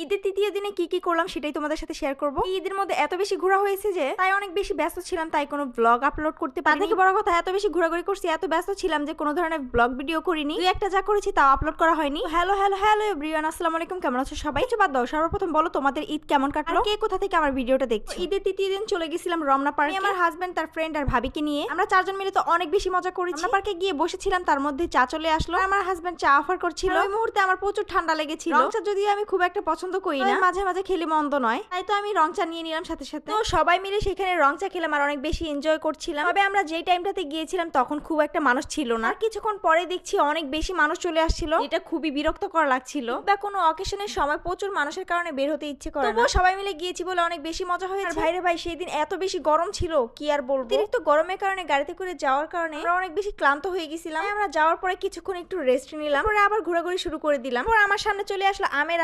ঈদের তৃতীয় দিনে কি করলাম সেটাই তোমাদের সাথে শেয়ার করব। ঈদের মধ্যে এত বেশি ঘোরা হয়েছে যে তাই অনেক বেশি ব্যস্ত ছিলাম, তাই কোনো ব্লগ আপলোড করতে পারিনি। বড় কথা, এত বেশি ঘোরাঘুরি করছি, এত ব্যস্ত ছিলাম যে কোনো ধরনের ব্লগ ভিডিও করিনি। দুই একটা যা করেছি তাও আপলোড করা হয়নি। হ্যালো এভরিওয়ান, আসসালামু আলাইকুম, কেমন আছো সবাই? বাদ দাও, সর্বপ্রথম বলো তোমাদের ঈদ কেমন কাটলো, কে কোথা থেকে আমার ভিডিওটা দেখছো। ঈদের তৃতীয় দিন চলে গেছিলাম রমনা পার্কে। আমার হাজবেন্ড, তার ফ্রেন্ড আর ভাবিকে নিয়ে আমরা চারজন মিলে তো অনেক বেশি মজা করেছি। রমনা পার্কে গিয়ে বসেছিলাম, তার মধ্যে চা চলে আসলো। আমার হাজবেন্ড চা অফার করছিল। ওই মুহূর্তে আমার প্রচুর ঠান্ডা লেগেছিল। রং চা যদিও আমি খুব একটা পছন্দ করি না, মাঝে মাঝে খেলে মন্দ নয়, তাই তো আমি রং চা নিয়ে নিলাম সাথে সাথে। তো সবাই মিলে সেখানে রং চা খেলাম আর অনেক বেশি এনজয় করছিলাম। তবে আমরা যেই টাইমটাতে গিয়েছিলাম তখন খুব একটা মানুষ ছিল না। আর কিছুক্ষণ পরে দেখছি অনেক বেশি মানুষ চলে আসছিল, এটা খুবই বিরক্তকর লাগছিল। বা কোনো অকেশনের সময় প্রচুর মানুষের কারণে বের হতে ইচ্ছে করে না। সবাই মিলে গিয়েছি বলে অনেক বেশি মজা হয়েছে। আর ভাইরে ভাই, সেই দিন এত বেশি গরম ছিল কি আর বলবো। অতিরিক্ত গরমের কারণে গাড়িতে করে যাওয়ার কারণে আমরা অনেক বেশি ক্লান্ত হয়ে গেছিলাম। আমরা যাওয়ার পরে কিছুক্ষণ একটু রেস্ট নিলাম, পরে আবার ঘোরাঘুরি শুরু করে দিলাম। পরে আমার সামনে চলে আসলো আমের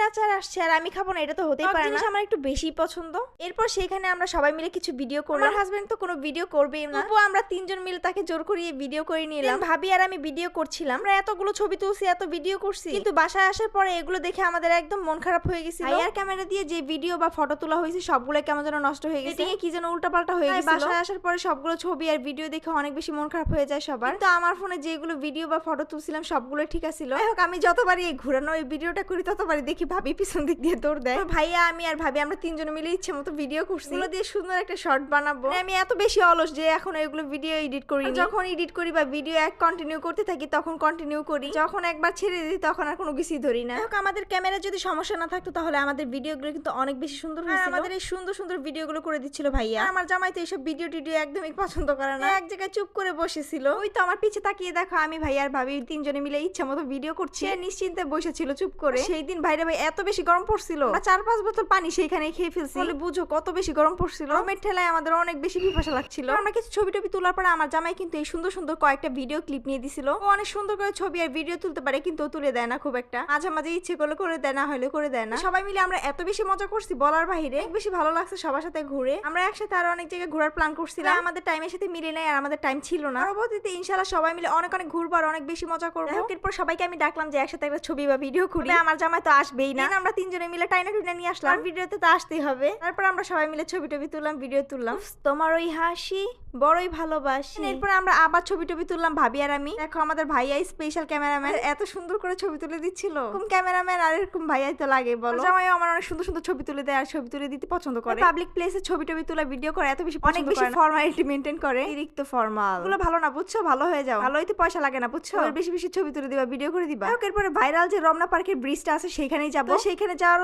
আচার আসছে, আর আমি খাবো না, এটা তো হতেই পারে না। আমার একটু বেশি পছন্দ। এরপর সেখানে আমরা সবাই মিলে কিছু ভিডিও করলাম। আমার হাজবেন্ড তো কোনো ভিডিও করবেই না, তবুও আমরা তিনজন মিলে তাকে জোর করিয়ে ভিডিও করে নিলাম। ভাবি আর আমি ভিডিও করছিলাম। আমরা এতগুলো ছবি তুলছি, এত ভিডিও করছি, কিন্তু বাসায় আসার পরে এগুলো দেখে আমাদের একদম মন খারাপ হয়ে গেছিল। আর ক্যামেরা দিয়ে যে ভিডিও বা ফটো তোলা হয়েছে সবগুলো কেমন যেন নষ্ট হয়ে গেছে, কি যেন উল্টাপাল্টা হয়ে গেছে। বাসায় আসার পরে সবগুলো ছবি আর ভিডিও দেখে অনেক বেশি মন খারাপ হয়ে যায় সবার। তো আমার ফোনে যেগুলো ভিডিও বা ফটো তুলছিলাম সবগুলো ঠিক আছিল। আমি যতবারই এই ঘুরানো এই ভিডিওটা করি ততবারই দেখি ভাবি পিছন দিক দিয়ে দৌড় দেয়। ভাইয়া, আমি আর ভাবি আমরা তিনজন মিলে ইচ্ছে মতো ভিডিও করছি, এগুলো দিয়ে সুন্দর একটা শর্ট বানাবো। আমি এত বেশি অলস যে এখন এগুলো ভিডিও এডিট করি। যখন এডিট করি বা ভিডিও এক কন্টিনিউ করতে থাকি তখন কন্টিনিউ করি, যখন একবার ছেড়ে দিই তখন আর কোনো কিছুই ধরি না। আমাদের ক্যামেরা যদি সমস্যা না থাকতো তাহলে আমাদের ভিডিওগুলো কিন্তু অনেক বেশি সুন্দর হয়েছিল। আমাদের এই সুন্দর সুন্দর ভিডিওগুলো করে দিচ্ছিল ভাইয়া। আমার জামাই তো এইসব ভিডিও টিডিও একদমই পছন্দ করে না, এক জায়গায় চুপ করে বসেছিল। ওই তো আমার পিছে তাকিয়ে দেখো, আমি ভাইয়া আর ভাবি তিনজনে মিলে ইচ্ছা মতো ভিডিও করছি, নিশ্চিন্তে বসেছিল চুপ করে। সেই দিন ভাইরা ভাই এত বেশি গরম পড়ছিল, 4-5 বোতল পানি সেইখানে খেয়ে ফেলছি। বলে বুঝো কত বেশি গরম পড়ছিল। গরমের ঠেলায় আমাদের অনেক বেশি পিপাসা লাগছিল। আমরা কিছু ছবি টবি তোলার পরে আমার জামাই কিন্তু এই সুন্দর সুন্দর কয়েকটা ভিডিও ক্লিপ নিয়ে দিছিল। ও অনেক সুন্দর করে ছবি আর ভিডিও তুলতে পারে, কিন্তু তুলে দেয় না খুব একটা। মাঝে মাঝে ইচ্ছে করলে করে দেয়, না হলে করে দেয় না। সবাই মিলে আমরা এত বেশি মজা করছি বলার বাইরে, অনেক বেশি ভালো লাগছে সবার সাথে ঘুরে। আমরা একসাথে আরো অনেক জায়গায় ঘোরার প্ল্যান করছিলাম, আমাদের টাইমের সাথে মিলে নাই আর আমাদের টাইম ছিল না। পরবর্তীতে ইনশাআল্লাহ সবাই মিলে অনেক অনেক ঘুরবো আর অনেক বেশি মজা করবো। এরপর সবাইকে আমি ডাকলাম যে একসাথে একটা ছবি বা ভিডিও করি। আমার জামাই তো আসবেই না, আমরা তিনজনে মিলে টাইনা টুইনা নিয়ে আসলাম, ভিডিওতে তো আসতেই হবে। তারপর আমরা সবাই মিলে ছবি টবি তুললাম, ভিডিও তুললাম। তোমার ওই হাসি বড়ই ভালোবাসি। এরপর আমরা আবার ছবি টবি তুললাম ভাবি আর আমি। দেখো আমাদের ভাইয়া স্পেশাল ক্যামেরাম্যান, এত সুন্দর করে ছবি তুলে দিচ্ছিল। এরকম ক্যামেরাম্যান আর এরকম ভাইয়াই তো লাগে বলো। জামাই আমার অনেক সুন্দর সুন্দর ছবি তুলে দেয় আর ছবি তুলে দিতে পছন্দ করে। পাবলিক প্লেসে ছবি টবি তোলা ভিডিও করে এত বেশি অনেক বেশি ফর্মালিটি মেইনটেইন করে, অতিরিক্ত ফর্মাল। এগুলো ভালো না বুঝছো, ভালো হয়ে যাও, ভালো হইতে পয়সা লাগে না বুঝছো। বেশি বেশি ছবি তুলে দিবা, ভিডিও করে দিবা। এরপরে ভাইরাল যে রমনা পার্কের ব্রিজটা আছে সেখানেই যাবো। সেখানে যাওয়ার